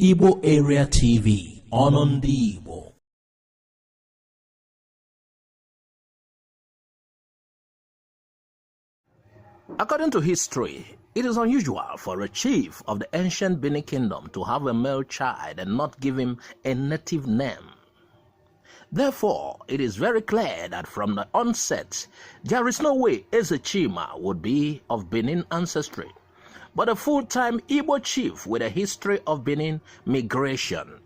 Igbo Area TV, on the Igbo. According to history, it is unusual for a chief of the ancient Benin Kingdom to have a male child and not give him a native name. Therefore, it is very clear that from the onset, there is no way Ezechima would be of Benin ancestry, but a full-time Igbo chief with a history of Benin migration.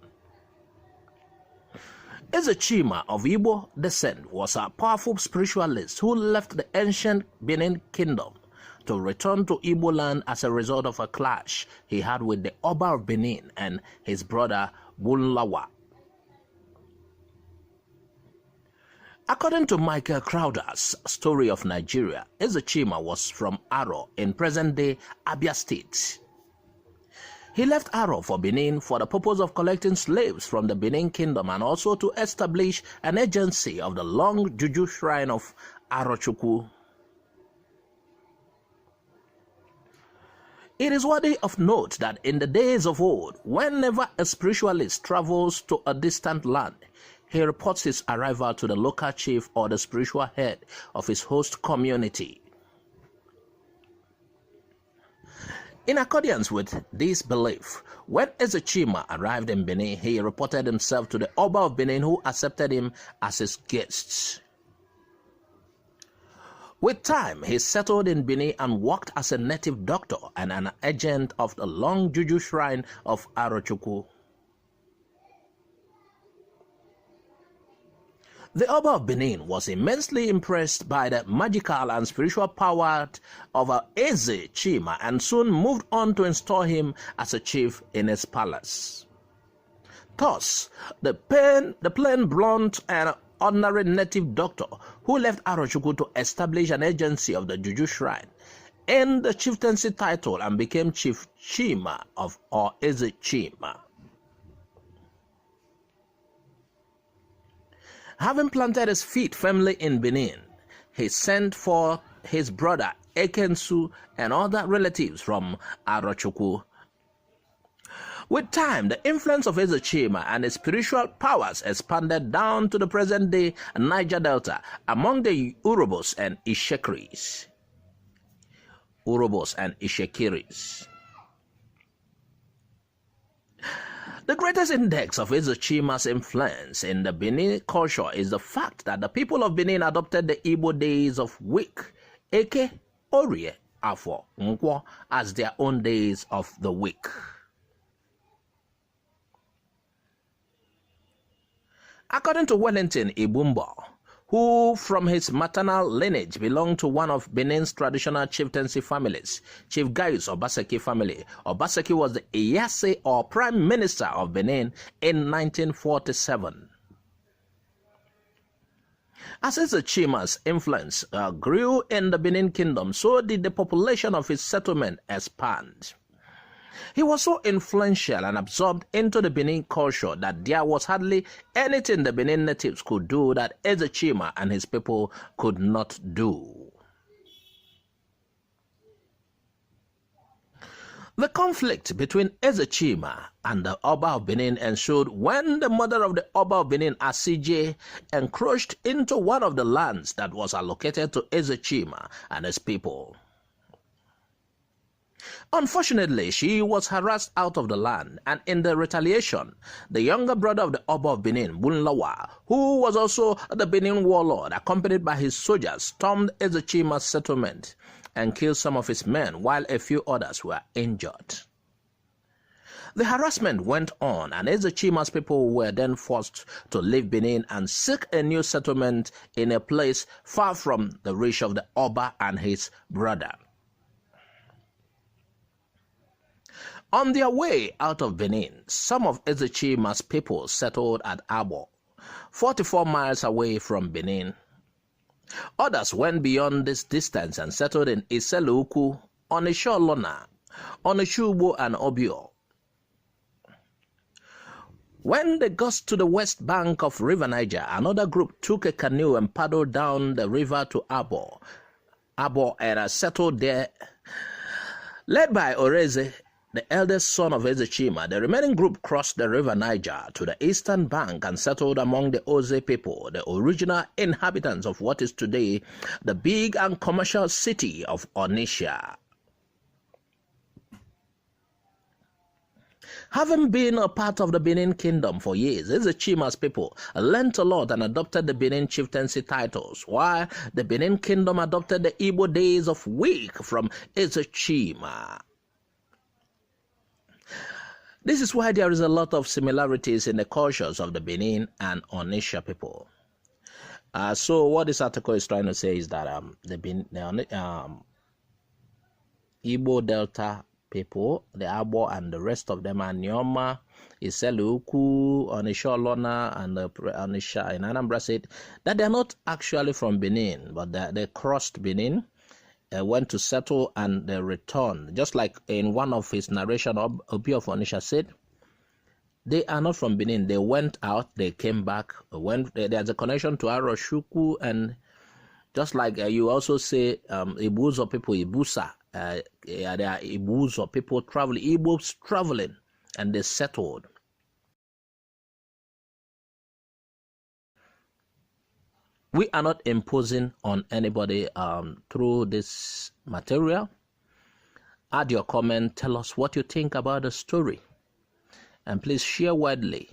Ezechima of Igbo descent was a powerful spiritualist who left the ancient Benin Kingdom to return to Igbo land as a result of a clash he had with the Oba of Benin and his brother Bunlawa. According to Michael Crowder's Story of Nigeria, Ezechima was from Aro in present-day Abia State. He left Aro for Benin for the purpose of collecting slaves from the Benin Kingdom and also to establish an agency of the long Juju shrine of Arochukwu. It is worthy of note that in the days of old, whenever a spiritualist travels to a distant land, he reports his arrival to the local chief or the spiritual head of his host community. In accordance with this belief, when Ezechima arrived in Benin, he reported himself to the Oba of Benin, who accepted him as his guest. With time, he settled in Benin and worked as a native doctor and an agent of the long Juju shrine of Arochukwu. The Oba of Benin was immensely impressed by the magical and spiritual power of Ezechima and soon moved on to install him as a chief in his palace. Thus, the plain, blunt, and ordinary native doctor who left Arochukwu to establish an agency of the Juju shrine earned the chieftaincy title and became Chief Chima or Ezechima. Having planted his feet firmly in Benin, he sent for his brother Ekensu and other relatives from Arochukwu. With time, the influence of Ezechima and his spiritual powers expanded down to the present-day Niger Delta among the Urobos and Ishekiris. The greatest index of Ezechima's influence in the Benin culture is the fact that the people of Benin adopted the Igbo days of week, Eke, Orie, Afo, Nkwo, as their own days of the week. According to Wellington Ibumba, who from his maternal lineage belonged to one of Benin's traditional chieftaincy families, Chief Gaius Obaseki family, Obaseki was the Iyase or Prime Minister of Benin in 1947. As Ezechima's influence grew in the Benin Kingdom, so did the population of his settlement expand. He was so influential and absorbed into the Benin culture that there was hardly anything the Benin natives could do that Ezechima and his people could not do. The conflict between Ezechima and the Oba of Benin ensued when the mother of the Oba of Benin, Asije, encroached into one of the lands that was allocated to Ezechima and his people. Unfortunately, she was harassed out of the land, and in the retaliation, the younger brother of the Oba of Benin, Bunlawa, who was also the Benin warlord, accompanied by his soldiers, stormed Ezechima's settlement and killed some of his men, while a few others were injured. The harassment went on, and Ezechima's people were then forced to leave Benin and seek a new settlement in a place far from the reach of the Oba and his brother. On their way out of Benin, some of Ezechima's people settled at Abo, 44 miles away from Benin. Others went beyond this distance and settled in Iseluku, Onicha Lona, Onishubo, and Obio. When they got to the west bank of River Niger, another group took a canoe and paddled down the river to Abo and settled there. Led by Oreze, the eldest son of Ezechima, the remaining group crossed the river Niger to the eastern bank and settled among the Oze people, the original inhabitants of what is today the big and commercial city of Onicha. Having been a part of the Benin Kingdom for years, Ezechima's people learnt a lot and adopted the Benin chieftaincy titles, while the Benin Kingdom adopted the Igbo days of week from Ezechima. This is why there is a lot of similarities in the cultures of the Benin and Onicha people. So what this article is trying to say is that the Igbo Delta people, the Abo and the rest of them, Anioma, Iseluku, Onisha Olona, and the Onisha in Anambra State, that they're not actually from Benin, but they crossed Benin, went to settle, and they returned. Just like in one of his narration, Obi of Onisha said, they are not from Benin. They went out, they came back. There's a connection to Aroshuku, and just like you also say, Ibuzo people, Ibusa, there are Ibuzo people traveling, Igbos traveling, and they settled. We are not imposing on anybody through this material. Add your comment, tell us what you think about the story, and please share widely.